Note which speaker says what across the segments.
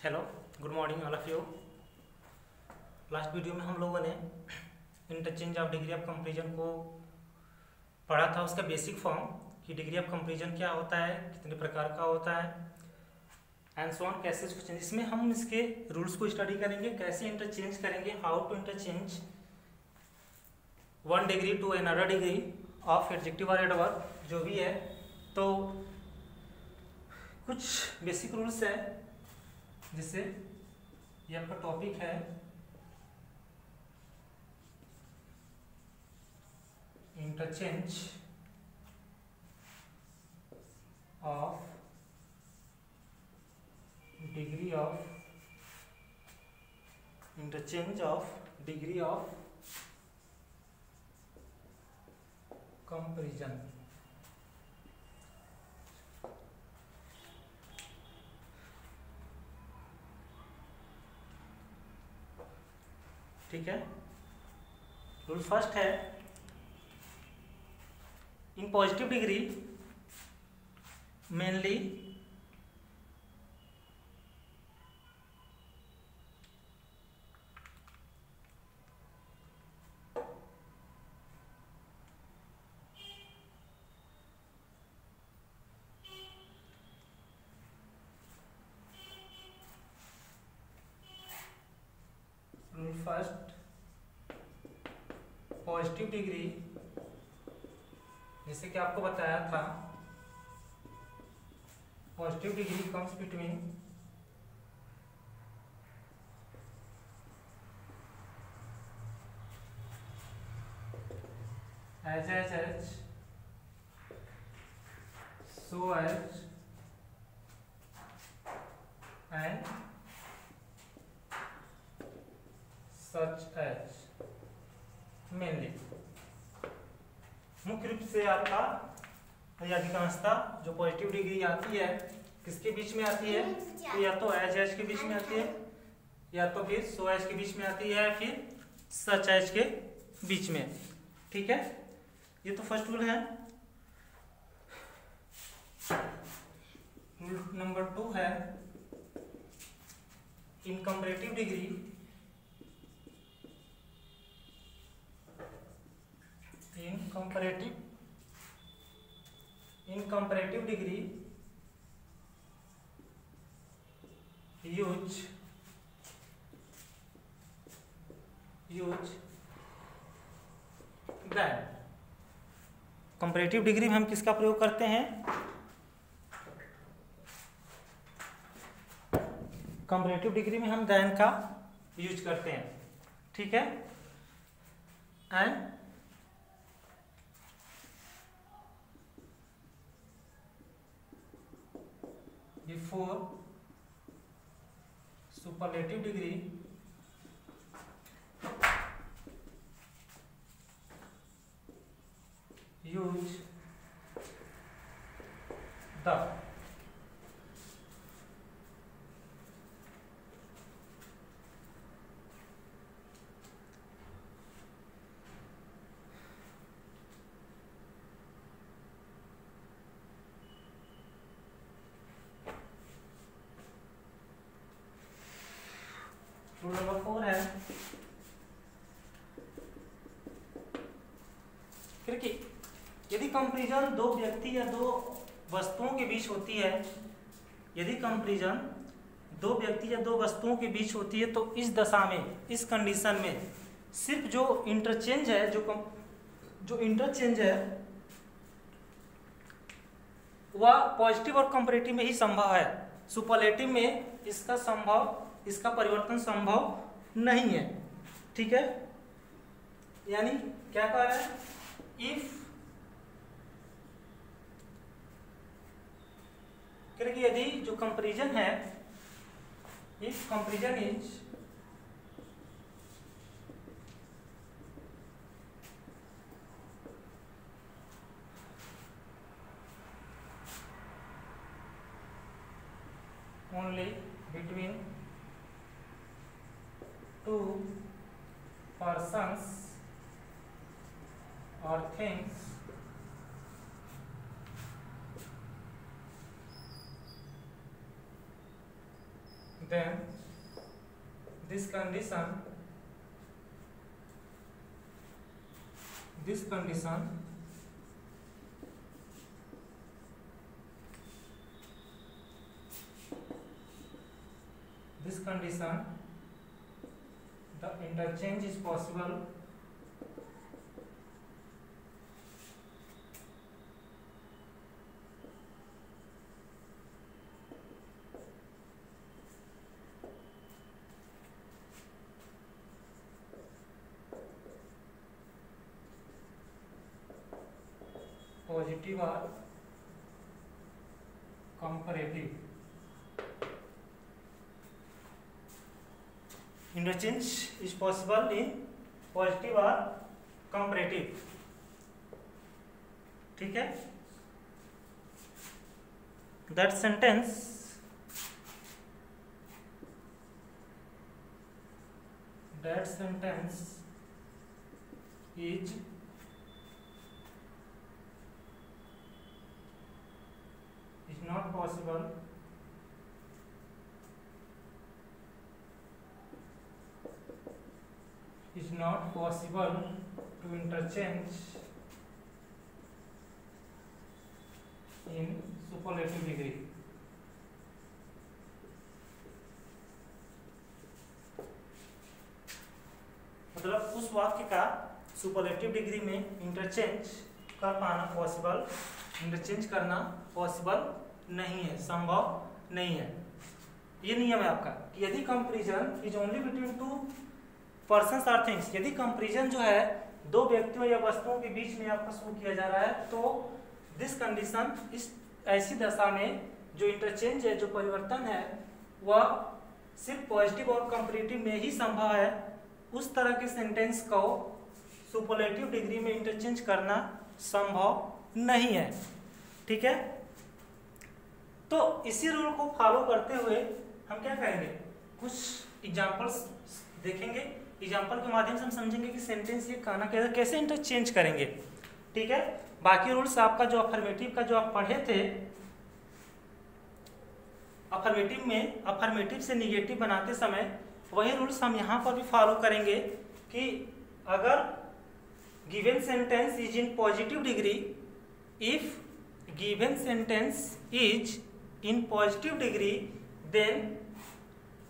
Speaker 1: Hello, good morning all of you. Last video में हम लोगों ने interchange of degree of comparison को पढ़ा था, उसका बेसिक फॉर्म कि डिग्री ऑफ कंपैरिजन क्या होता है, कितने प्रकार का होता है एंड सो ऑन, कैसे इसको चेंज। इसमें हम इसके रूल्स को स्टडी करेंगे, कैसे इंटरचेंज करेंगे, how to interchange one degree to another degree of adjective और एडवर्ब जो भी है। तो कुछ बेसिक रूल्स है जिससे ये आपका टॉपिक है interchange of degree of comparison. ठीक है, रूल फर्स्ट है in positive degree mainly positive degree, जैसे कि आपको बताया था, positive degree comes between as so as and such as। Mainly मुख्य रूप से आपका अधिकांशता जो पॉजिटिव डिग्री आती है किसके बीच में आती है, तो या तो एज के बीच में आती है, या तो फिर सो एज के बीच में आती है, फिर सच एज के बीच में। ठीक है, ये तो फर्स्ट रूल है। रूल नंबर 2 है in comparative degree in comparative degree use than। Comparative degree में हम किसका प्रयोग करते हैं, कंपैरेटिव डिग्री में हम than का यूज करते हैं। ठीक है, and before superlative degree use the। Rule number 4 है क्योंकि यदि कंपैरिजन दो व्यक्ति या दो वस्तुओं के बीच होती है, यदि कंपैरिजन दो व्यक्ति या दो वस्तुओं के बीच होती है, तो इस दशा में, इस कंडीशन में सिर्फ जो इंटरचेंज है, जो इंटरचेंज है वह पॉजिटिव और कंपैरेटिव में ही संभव है। सुपरलेटिव में इसका परिवर्तन संभव नहीं है। ठीक है, यानी क्या कह रहा है, इफ क्योंकि यदि जो कंपैरिजन है, if comparison is only between two persons or things then this condition the interchange is possible positive or comparative. Interchange is possible in positive or comparative. ठीक है, that sentence is not possible to interchange in superlative degree. मतलब उस वाक्य का superlative degree में interchange कर पाना possible, interchange करना पॉसिबल नहीं है, संभव नहीं है। ये नियम है आपका कि यदि comparison is only between two persons और थिंग्स, यदि कंपैरिजन जो है दो व्यक्तियों या वस्तुओं के बीच में आपका शुरू किया जा रहा है, तो दिस कंडीशन, इस ऐसी दशा में जो इंटरचेंज है, जो परिवर्तन है, वह सिर्फ पॉजिटिव और कंपैरेटिव में ही संभव है। उस तरह के सेंटेंस को सुपरलेटिव डिग्री में इंटरचेंज करना संभव नहीं है। ठीक है, तो इसी रूल को फॉलो करते हुए हम क्या करेंगे, कुछ एग्जांपल्स देखेंगे। एग्जांपल के माध्यम से हम समझेंगे कि सेंटेंस ये कहना कैसे इंटरचेंज करेंगे। ठीक है, बाकी रूल्स आपका जो अफर्मेटिव का जो आप पढ़े थे, अफर्मेटिव में अफर्मेटिव से निगेटिव बनाते समय वही रूल्स हम यहाँ पर भी फॉलो करेंगे कि अगर given sentence is in positive degree, if given sentence is in positive degree, then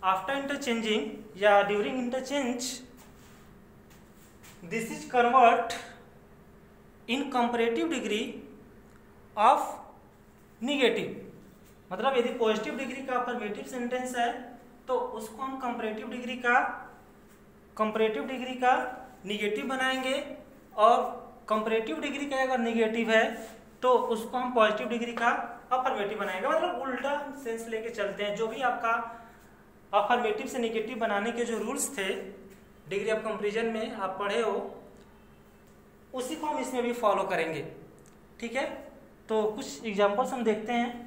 Speaker 1: after interchanging या during interchange this is convert in comparative degree of negative। मतलब यदि पॉजिटिव डिग्री का अफर्मेटिव सेंटेंस है तो उसको हम कंपैरेटिव डिग्री का negative बनाएंगे, और कंपैरेटिव डिग्री का अगर निगेटिव है तो उसको हम पॉजिटिव डिग्री का अफर्मेटिव बनाएंगे। मतलब उल्टा सेंस लेके चलते हैं। जो भी आपका अफर्मेटिव से निगेटिव बनाने के जो रूल्स थे डिग्री ऑफ कंपैरिजन में आप पढ़े हो, उसी को हम इसमें भी फॉलो करेंगे। ठीक है, तो कुछ एग्जांपल्स हम देखते हैं।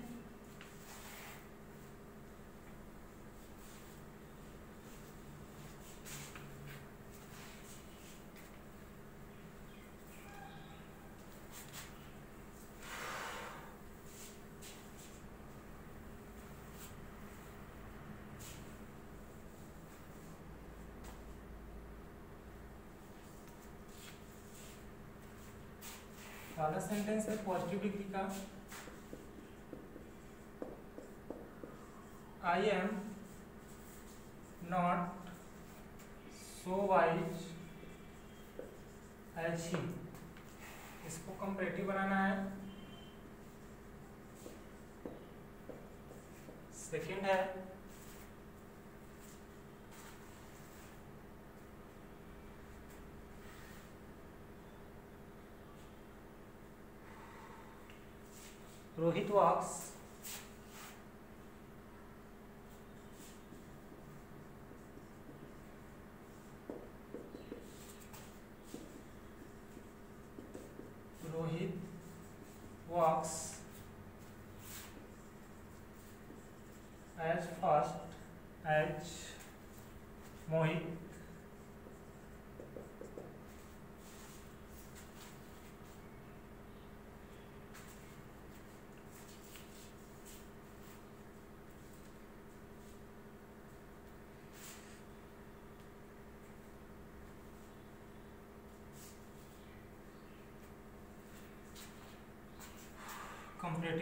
Speaker 1: पहला सेंटेंस है पॉजिटिव डिग्री का, I am not so wise as he, इसको कंपैरेटिव बनाना है। सेकंड है Rohit walks as fast as Mohit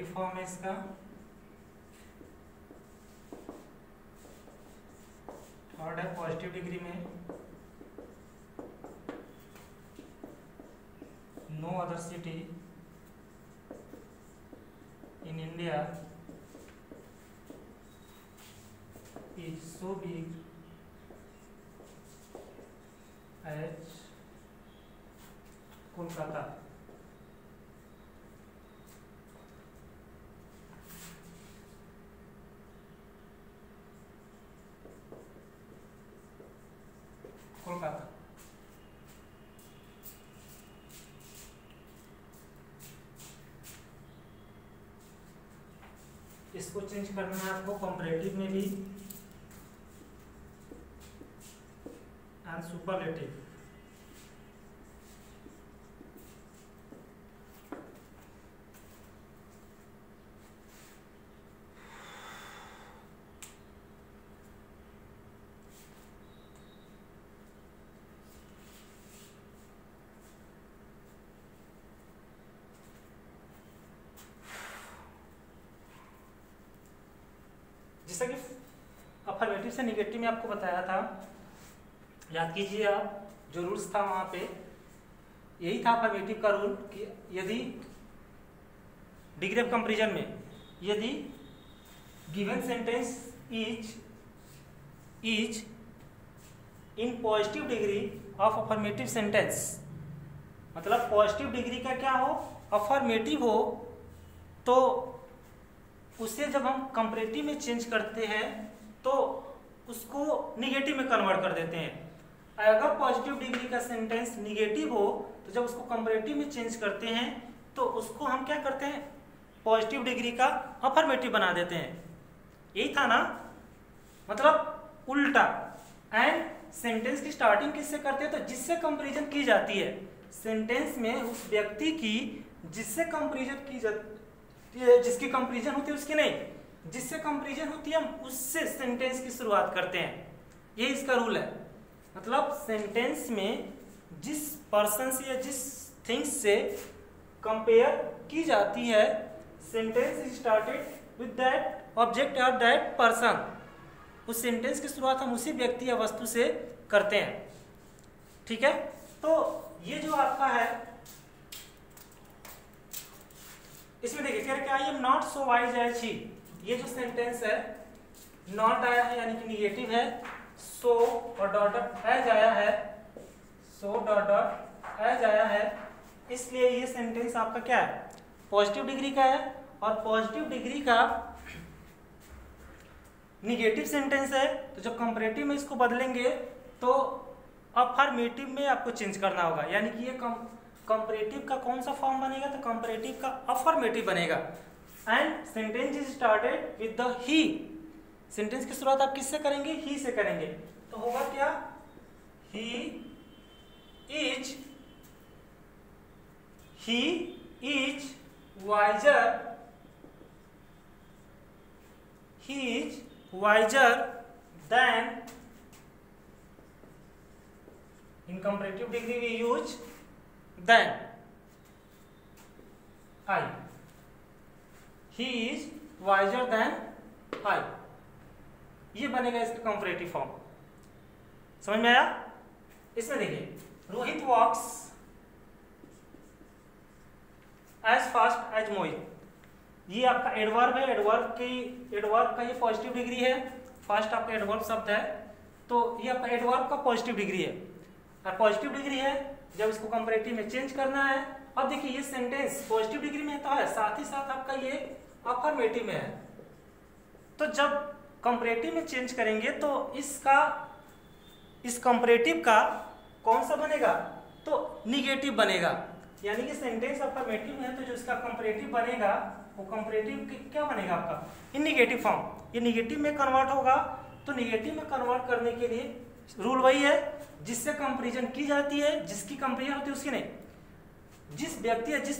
Speaker 1: comparative form है इसका। थर्ड है पॉजिटिव डिग्री में, no other city in India is so big as Kolkata. Kolkata इसको चेंज करना है आपको कंपैरेटिव में भी एंड सुपरलेटिव। जैसा कि अफर्मेटिव से निगेटिव में आपको बताया था, याद कीजिए आप, जो रूल्स था वहां पे यही था अफर्मेटिव का रूल कि यदि डिग्री ऑफ कंपैरिजन में यदि given sentence is in positive degree of affirmative sentence, मतलब पॉजिटिव डिग्री का क्या हो, अफर्मेटिव हो, तो उसे जब हम कंपैरेटिव में चेंज करते हैं तो उसको निगेटिव में कन्वर्ट कर देते हैं। अगर पॉजिटिव डिग्री का सेंटेंस निगेटिव हो तो जब उसको कंपैरेटिव में चेंज करते हैं तो उसको हम क्या करते हैं, पॉजिटिव डिग्री का अफर्मेटिव बना देते हैं। यही था ना, मतलब उल्टा। एंड सेंटेंस की स्टार्टिंग किससे करते हैं, तो जिससे कंपैरिजन की जाती है। सेंटेंस में उस व्यक्ति की जिससे कंपैरिजन की जाती है, जिसकी कंपैरिजन होती है उसकी नहीं, जिससे कंपैरिजन होती है हम उससे सेंटेंस की शुरुआत करते हैं। ये इसका रूल है। मतलब सेंटेंस में जिस पर्सन से या जिस थिंग्स से कंपेयर की जाती है, sentence is started with that object और दैट पर्सन, उस सेंटेंस की शुरुआत हम उसी व्यक्ति या वस्तु से करते हैं। ठीक है, तो ये जो आपका है इसमें देखिए कह रहे क्या, I am not so wise as he. ये जो सेंटेंस है, नॉट आया है यानी कि निगेटिव है, सो और डॉट एज आया है, सो डॉट एज आया है, इसलिए ये सेंटेंस आपका क्या है, पॉजिटिव डिग्री का है। और पॉजिटिव डिग्री का निगेटिव सेंटेंस है, तो जब कंपैरेटिव में इसको बदलेंगे तो अफर्मेटिव में आपको चेंज करना होगा। यानी कि ये कंपैरेटिव का कौन सा फॉर्म बनेगा, तो कंपैरेटिव का अफर्मेटिव बनेगा। And sentence is started with the he, sentence की शुरुआत आप किससे करेंगे, ही से करेंगे। तो होगा क्या, he is wiser, he is wiser than, in comparative degree we use than, I, he is wiser than I, ये बनेगा इसका कंपैरेटिव फॉर्म। समझ में आया? इसमें देखिए, Rohit walks as fast as Mohit, ये आपका एडवर्ब है। एडवर्ब का ये पॉजिटिव डिग्री है, फास्ट आपका एडवर्ब शब्द है, तो ये आपका एडवर्ब का पॉजिटिव डिग्री है। और पॉजिटिव डिग्री है, जब इसको कंपैरेटिव में चेंज करना है। अब देखिए ये सेंटेंस पॉजिटिव डिग्री में तो है, साथ ही साथ आपका ये अफर्मेटिव में है। तो जब कंपैरेटिव में चेंज करेंगे तो इस कंपैरेटिव का कौन सा बनेगा, तो निगेटिव बनेगा। यानी कि सेंटेंस अफर्मेटिव में है तो जो इसका कंपैरेटिव बनेगा वो कंपैरेटिव क्या बनेगा आपका, इन निगेटिव फॉर्म। ये निगेटिव में कन्वर्ट होगा, तो निगेटिव में कन्वर्ट करने के लिए रूल वही है, जिससे कंपैरिजन की जाती है, जिसकी कंपेयर होती है उसकी नहीं। जिस व्यक्ति या जिस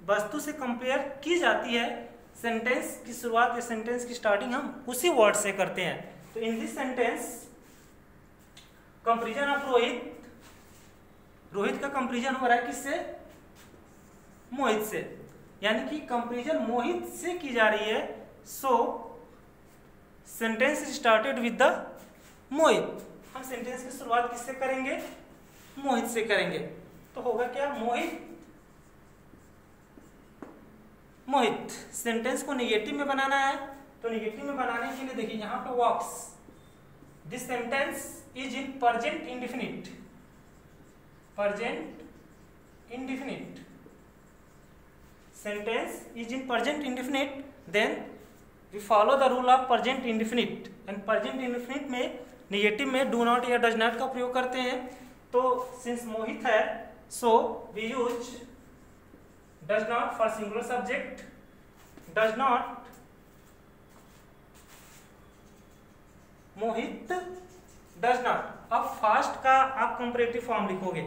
Speaker 1: वस्तु से कंपेयर की जाती है, सेंटेंस की शुरुआत या सेंटेंस की स्टार्टिंग हम उसी वर्ड से करते हैं। तो in this sentence comparison of Rohit का कंपैरिजन हो रहा है किससे, मोहित से। यानी कि कंपेरिजन मोहित से की जा रही है, so sentence started with the Mohit. हम सेंटेंस की शुरुआत किससे करेंगे? मोहित से करेंगे। तो होगा क्या? मोहित। सेंटेंस को निगेटिव में बनाना है, तो निगेटिव में बनाने के लिए देखिए यहां पे works, this sentence is in present indefinite, present indefinite, sentence is in present indefinite, then we follow the rule of present indefinite. And present indefinite में निगेटिव में डू नॉट या डज नॉट का प्रयोग करते हैं। तो सिंस मोहित है, so we use does not for singular subject, does not Mohit does not. अब फास्ट का आप कंपैरेटिव फॉर्म लिखोगे,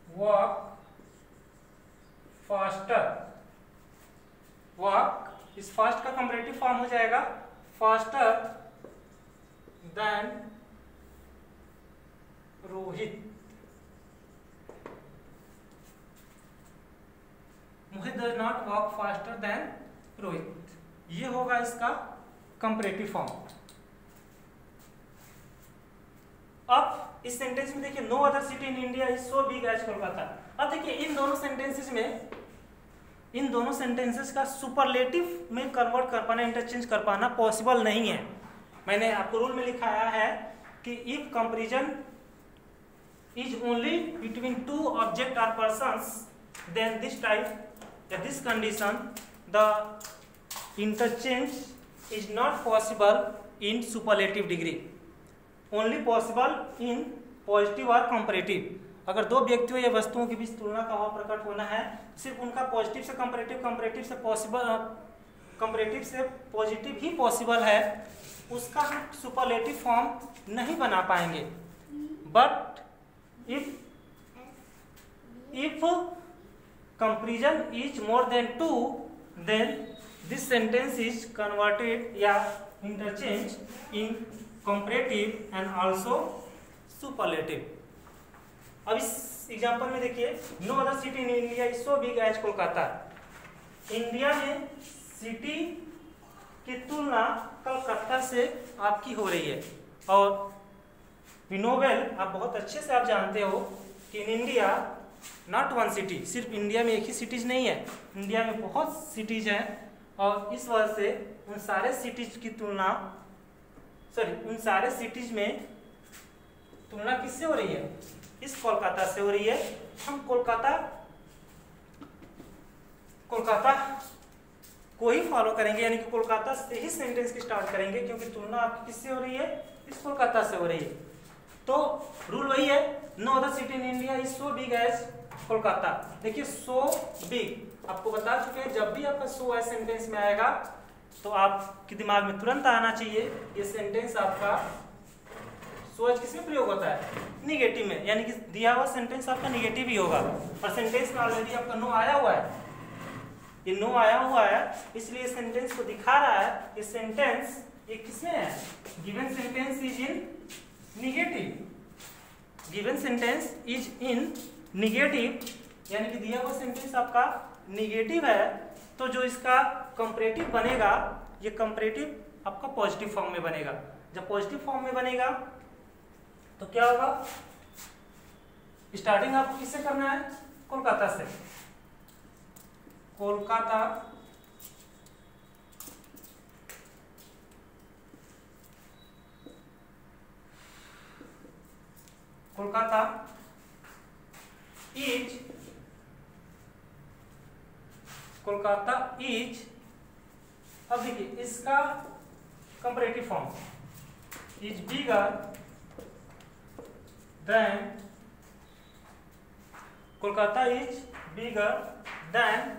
Speaker 1: walk faster, walk is fast का कंपैरेटिव फॉर्म हो जाएगा faster than Rohit. Mohit does not walk faster than Rohit, ये होगा इसका कंपैरेटिव फॉर्म। अब इस सेंटेंस में देखिए no other city in India is so big as Kolkata. अब देखिए इन दोनों सेंटेंसेस में, इन दोनों सेंटेंसेस का सुपरलेटिव में कन्वर्ट कर पाना, इंटरचेंज कर पाना पॉसिबल नहीं है। मैंने आपको रूल में लिखाया है कि if comparison is only between two object और पर्सन्स, देन दिस टाइप या this condition the interchange is not possible in superlative degree, only possible in positive और कंपैरेटिव। अगर दो व्यक्तियों या वस्तुओं के बीच तुलना का भाव प्रकट होना है, सिर्फ उनका पॉजिटिव से कंपैरेटिव, कंपैरेटिव से पॉसिबल, कंपैरेटिव से पॉजिटिव ही पॉसिबल है, उसका हम सुपरलेटिव फॉर्म नहीं बना पाएंगे। But if comparison is more than two, then this sentence is converted या interchange in comparative and also superlative. अब इस एग्जांपल में देखिए no other city in India is so big as Kolkata. India में city की तुलना कलकत्ता से आपकी हो रही है, और वी नो वेल, आप बहुत अच्छे से आप जानते हो कि in India not one city, सिर्फ इंडिया में एक ही सिटीज नहीं है, इंडिया में बहुत सिटीज हैं, और इस वजह से उन सारे सिटीज की तुलना, उन सारे सिटीज में तुलना किससे हो रही है? इस कोलकाता से हो रही है। हम कोलकाता को ही फॉलो करेंगे, यानी कि कोलकाता से ही सेंटेंस की स्टार्ट करेंगे, क्योंकि तुलना आपकी किससे हो रही है? इस कोलकाता से हो रही है। तो रूल वही है, no other city in India is so big as Kolkata. देखिए सो बिग आपको बता चुके हैं, जब भी आपका सो एज सेंटेंस में आएगा तो आपके दिमाग में तुरंत आना चाहिए ये सेंटेंस आपका सो एज किसमें प्रयोग होता है? निगेटिव में, यानी कि दिया हुआ सेंटेंस आपका निगेटिव ही होगा। और सेंटेंस में ऑलरेडी आपका नो आया हुआ है, ये नो आया हुआ है, इसलिए सेंटेंस को दिखा रहा है ये सेंटेंस ये किसमें है? Given sentence is in negative, given sentence is in negative, यानी कि दिया हुआ सेंटेंस आपका निगेटिव है, तो जो इसका कंपैरेटिव बनेगा, ये कंपैरेटिव आपका पॉजिटिव फॉर्म में बनेगा। जब पॉजिटिव फॉर्म में बनेगा तो क्या होगा? स्टार्टिंग आपको किससे करना है? कोलकाता से। कोलकाता कोलकाता इज, कोलकाता इज, अब देखिए इसका comparative form is bigger than, Kolkata is bigger than,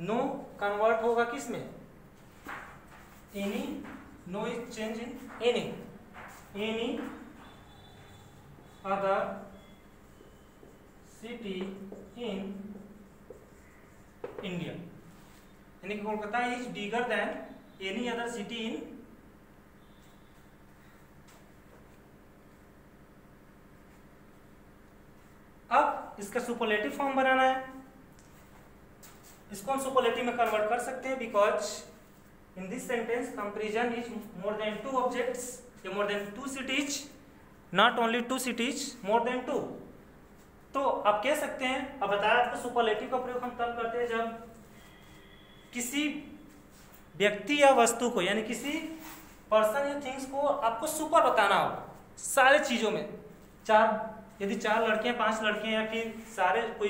Speaker 1: no convert होगा किस में? Any, no is change in any other city in India, यानी कि Kolkata is bigger than any other city in इसका सुपरलेटिव फॉर्म बनाना है। इसको हम सुपरलेटिव में कन्वर्ट कर सकते हैं, because in this sentence comparison is more than 2 objects या more than 2 cities, not only 2 cities, more than 2। तो आप कह सकते हैं, अब बताया आपको सुपरलेटिव का प्रयोग हम तब करते हैं जब किसी व्यक्ति या वस्तु को, यानी किसी पर्सन या थिंग्स को आपको सुपर बताना हो सारे चीजों में। यदि 4 लड़के 5 लड़के या फिर सारे कोई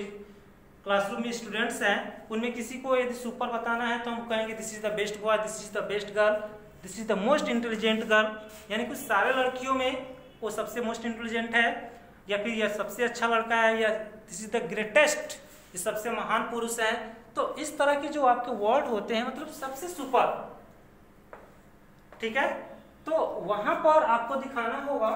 Speaker 1: क्लासरूम में स्टूडेंट्स हैं, उनमें किसी को यदि सुपर बताना है तो हम कहेंगे this is the best boy, this is the best girl, this is the most intelligent girl. यानी कुछ सारे लड़कियों में वो सबसे मोस्ट इंटेलिजेंट है, या फिर यह सबसे अच्छा लड़का है, या दिस इज द ग्रेटेस्ट, ये सबसे महान पुरुष है। तो इस तरह के जो आपके वर्ड होते हैं, मतलब सबसे सुपर, ठीक है। तो वहां पर आपको दिखाना होगा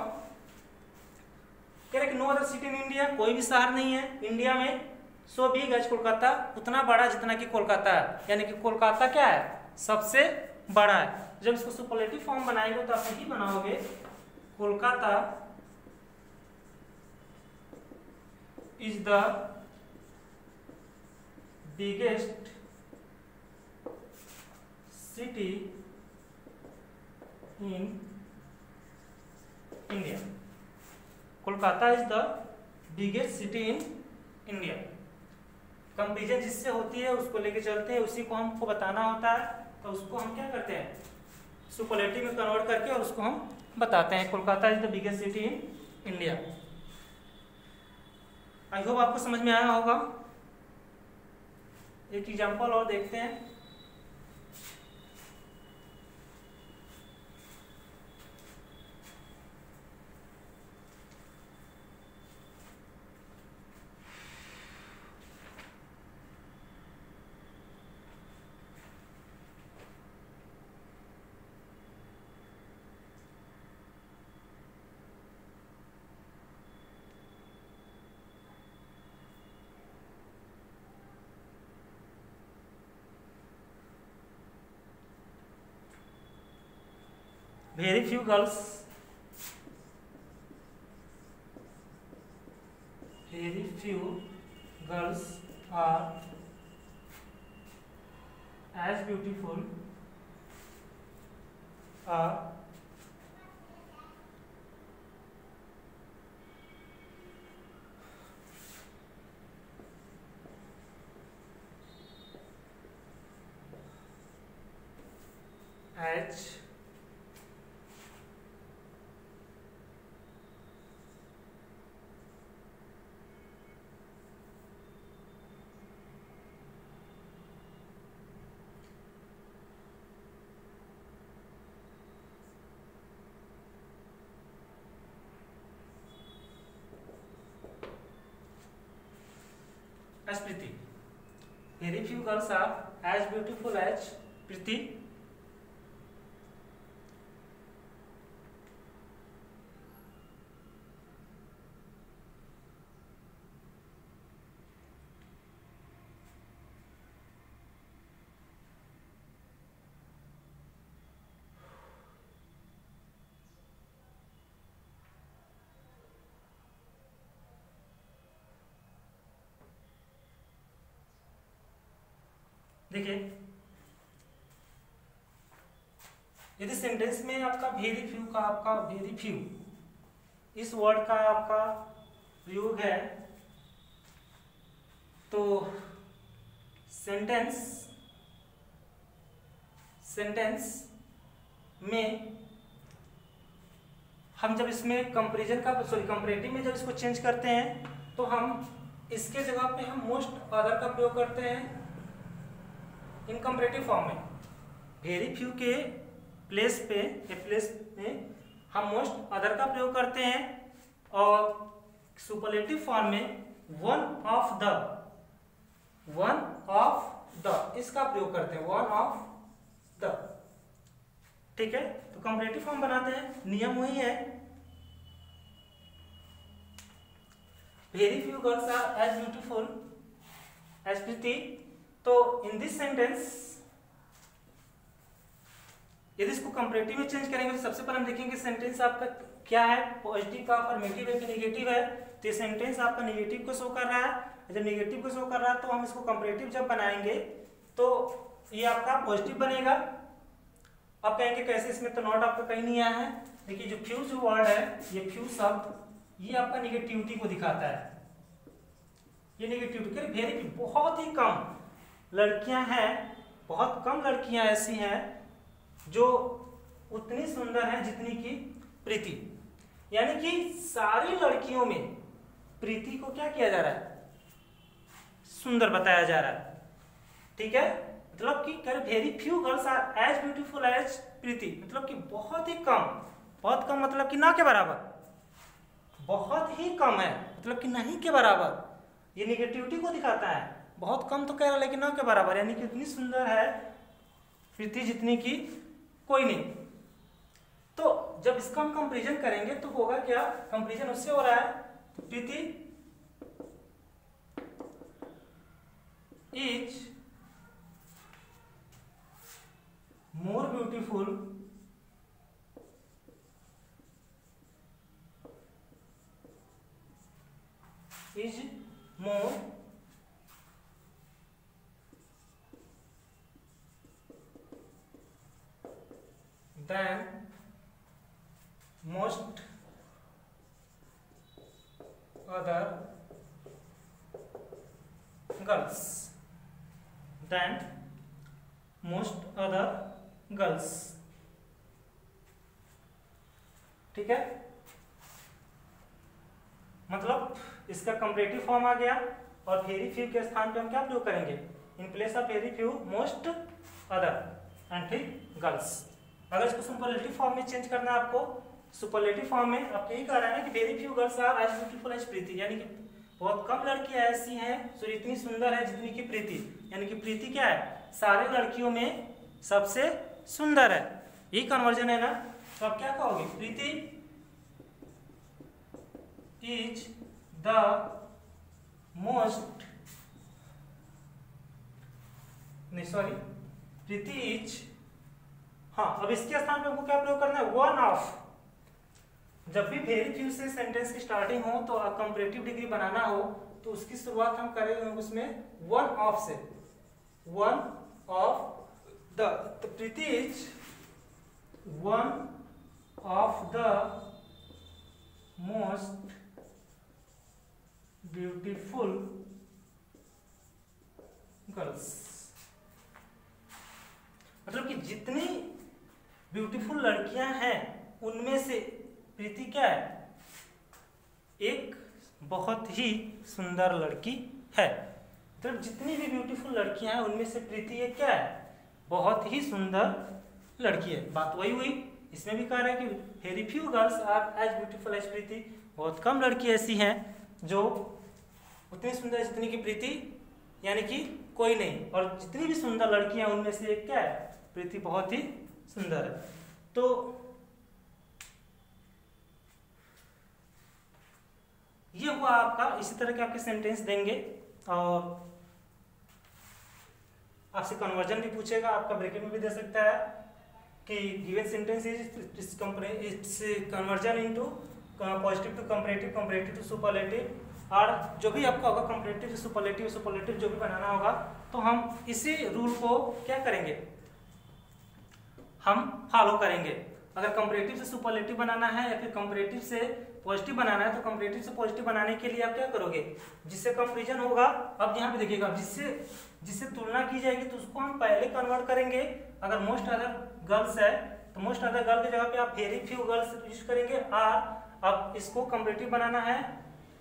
Speaker 1: कि no other city in India, कोई भी शहर नहीं है इंडिया में सो बिग एज कोलकाता, उतना बड़ा जितना कि कोलकाता है, यानी कि कोलकाता क्या है, सबसे बड़ा है। जब इसको सुपरलेटिव फॉर्म बनाएंगे तो आप यही बनाओगे, Kolkata is the biggest city in India. Kolkata is the biggest city in India. Comparison जिससे होती है उसको लेके चलते हैं, उसी को हमको बताना होता है, तो उसको हम क्या करते हैं, सुपरलेटिव में कन्वर्ट करके और उसको हम बताते हैं, Kolkata is the biggest city in India. I hope आपको समझ में आया होगा। एक एग्जांपल और देखते हैं। Very few girls are as beautiful as Priti. Very few girls are as beautiful as Priti. देखिए, यदि सेंटेंस में आपका वेरी फ्यू का आपका वेरी फ्यू इस वर्ड का आपका प्रयोग है, तो सेंटेंस में हम जब इसमें कंपैरेटिव में जब इसको चेंज करते हैं तो हम इसके जगह पे हम मोस्ट अदर का प्रयोग करते हैं। इन कंपैरेटिव फॉर्म में वेरी फ्यू के प्लेस में हम मोस्ट अदर का प्रयोग करते हैं, और सुपरलेटिव फॉर्म में वन ऑफ द इसका प्रयोग करते हैं, वन ऑफ द। ठीक है, तो कंपैरेटिव फॉर्म बनाते हैं, नियम वही है। Very few girls are as beautiful as Preeti. तो इन दिस सेंटेंस यदि इसको कंपैरेटिव में चेंज करेंगे तो सबसे पहले हम देखेंगे सेंटेंस आपका क्या है, पॉजिटिव का अफर्मेटिव है कि नेगेटिव है। तो ये सेंटेंस आपका नेगेटिव को शो कर रहा है। जब नेगेटिव को शो कर रहा है तो हम इसको कंपैरेटिव जब बनाएंगे तो ये आपका पॉजिटिव बनेगा। आप कहेंगे कैसे, इसमें तो नॉट आपका कहीं नहीं आया है। देखिए जो फ्यूज वर्ड है, ये फ्यूज शब्द ये आपका निगेटिविटी को दिखाता है। ये निगेटिविटी वेरी बहुत ही कम लड़कियां हैं, बहुत कम लड़कियां ऐसी हैं जो उतनी सुंदर हैं जितनी की प्रीति। यानी कि सारी लड़कियों में प्रीति को क्या किया जा रहा है, सुंदर बताया जा रहा है। ठीक है, मतलब कि very few girls are as beautiful as Preeti, मतलब कि बहुत ही कम, बहुत कम मतलब कि ना के बराबर, बहुत ही कम है मतलब कि नहीं के बराबर। ये निगेटिविटी को दिखाता है। बहुत कम तो कह रहा है लेकिन ना के बराबर, यानी कि इतनी सुंदर है प्रीति जितनी की कोई नहीं। तो जब इसका हम कंपैरिजन करेंगे तो होगा क्या, कंपैरिजन उससे हो रहा है Preeti is more beautiful is more than most other girls, than most other girls। ठीक है, मतलब इसका कंपैरेटिव फॉर्म आ गया और वेरी फ्यू के स्थान पे हम क्या प्रयोग करेंगे, in place of very few most other and फिर गर्ल्स। अगर इसको सुपरलेटिव फॉर्म में चेंज करना है आपको, सुपरलेटिव फॉर्म में आप यही कह रहे हैं ना कि very few girls are as beautiful as Preeti, यानी कि बहुत कम लड़कियां ऐसी हैं जो इतनी सुंदर है जितनी की प्रीति। यानी कि प्रीति क्या है, सारे लड़कियों में सबसे सुंदर है। यही कन्वर्जन है ना। तो आप क्या कहोगे, प्रीति इज द मोस्ट, नहीं सॉरी, प्रीति इज, हाँ अब इसके स्थान पे हमको क्या प्रयोग करना है, वन ऑफ। जब भी वेरी फ्यू से सेंटेंस की स्टार्टिंग हो तो कंपैरेटिव डिग्री बनाना हो तो उसकी शुरुआत हम करेंगे उसमें वन ऑफ से, वन ऑफ द। तो Preeti is one of the most beautiful girls. मतलब कि जितनी ब्यूटीफुल लड़कियां हैं उनमें से प्रीति क्या है, एक बहुत ही सुंदर लड़की है। तो जितनी भी ब्यूटीफुल लड़कियां हैं उनमें से प्रीति एक क्या है, बहुत ही सुंदर लड़की है। बात वही हुई, इसमें भी कह रहा है कि very few girls are as beautiful as Preeti, बहुत कम लड़की ऐसी हैं जो उतनी सुंदर है जितनी की प्रीति, यानी कि कोई नहीं। और जितनी भी सुंदर लड़कियां उनमें से एक क्या है, प्रीति बहुत ही सुंदर है। तो ये हुआ आपका, इसी तरह के आपके सेंटेंस देंगे और आपसे कन्वर्जन भी पूछेगा, आपका ब्रैकेट में भी दे सकता है कि given sentence is conversion into positive to comparative, comparative to superlative, और जो भी आपका होगा कंपैरेटिव टू सुपरलेटिव, सुपरलेटिव जो भी बनाना होगा तो हम इसी रूल को क्या करेंगे, हम फॉलो करेंगे। अगर कंपैरेटिव से सुपरलेटिव बनाना है या फिर कंपैरेटिव से पॉजिटिव बनाना है तो कंपैरेटिव से पॉजिटिव बनाने के लिए आप क्या करोगे, जिससे कंपैरिजन होगा, अब यहाँ पे देखिएगा जिससे तुलना की जाएगी तो उसको हम पहले कन्वर्ट करेंगे। अगर मोस्ट अदर गर्ल्स है तो मोस्ट अदर गर्ल की जगह पे आप वेरी फ्यू गर्ल्स यूज करेंगे, और अब इसको कंपैरेटिव बनाना है।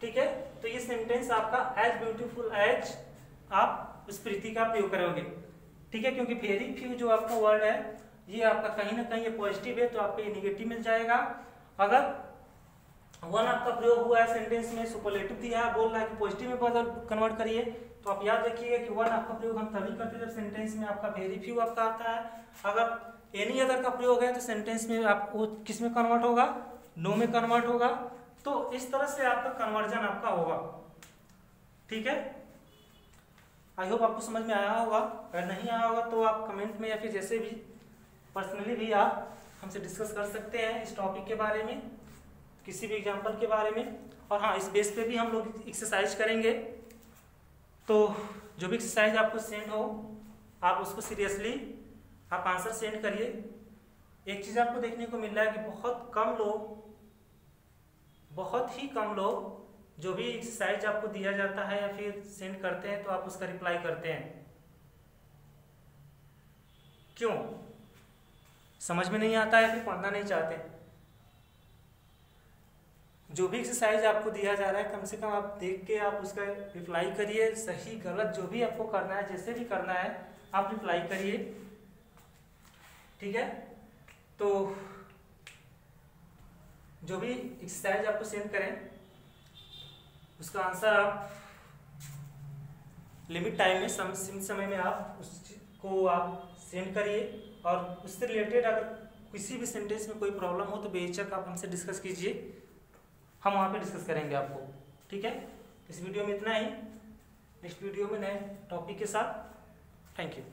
Speaker 1: ठीक है, तो ये सेंटेंस आपका एज ब्यूटीफुल एज आप उस प्रीति का प्रयोग करोगे। ठीक है, क्योंकि वेरी फ्यू जो आपका वर्ड है ये आपका कहीं ना कहीं ये पॉजिटिव है तो आपको ये निगेटिव मिल जाएगा। अगर वन आपका प्रयोग हुआ है सेंटेंस में, सुपरलेटिव दिया है, बोल रहा है कि पॉजिटिव में बदल कन्वर्ट करिए, तो आप याद रखिएगा कि वन आपका प्रयोग हम तभी करते हैं जब सेंटेंस में आपका वेरी फ्यू आपका आता है। अगर एनी अदर का प्रयोग है तो सेंटेंस में आप वो किस में कन्वर्ट होगा, नो में कन्वर्ट होगा। तो इस तरह से आपका कन्वर्जन आपका होगा। ठीक है, आई होप आपको समझ में आया होगा। अगर नहीं आया होगा तो आप कमेंट में या फिर जैसे भी पर्सनली भी आप हमसे डिस्कस कर सकते हैं इस टॉपिक के बारे में, किसी भी एग्जाम्पल के बारे में। और हाँ, इस बेस पे भी हम लोग एक्सरसाइज करेंगे। तो जो भी एक्सरसाइज आपको सेंड हो आप उसको सीरियसली आप आंसर सेंड करिए। एक चीज़ आपको देखने को मिल रहा है कि बहुत ही कम लोग जो भी एक्सरसाइज आपको दिया जाता है या फिर सेंड करते हैं तो आप उसका रिप्लाई करते हैं। क्यों? समझ में नहीं आता है, फिर पढ़ना नहीं चाहते। जो भी एक्सरसाइज आपको दिया जा रहा है कम से कम आप देख के आप उसका रिप्लाई करिए। सही गलत जो भी आपको करना है, जैसे भी करना है आप रिप्लाई करिए, ठीक है। तो जो भी एक्सरसाइज आपको सेंड करें उसका आंसर आप लिमिट टाइम में सीमित समय में आप उसको आप सेंड करिए। और उससे रिलेटेड अगर किसी भी सेंटेंस में कोई प्रॉब्लम हो तो बेझिझक आप हमसे डिस्कस कीजिए, हम वहाँ पे डिस्कस करेंगे आपको, ठीक है। इस वीडियो में इतना ही, नेक्स्ट वीडियो में नए टॉपिक के साथ। Thank you.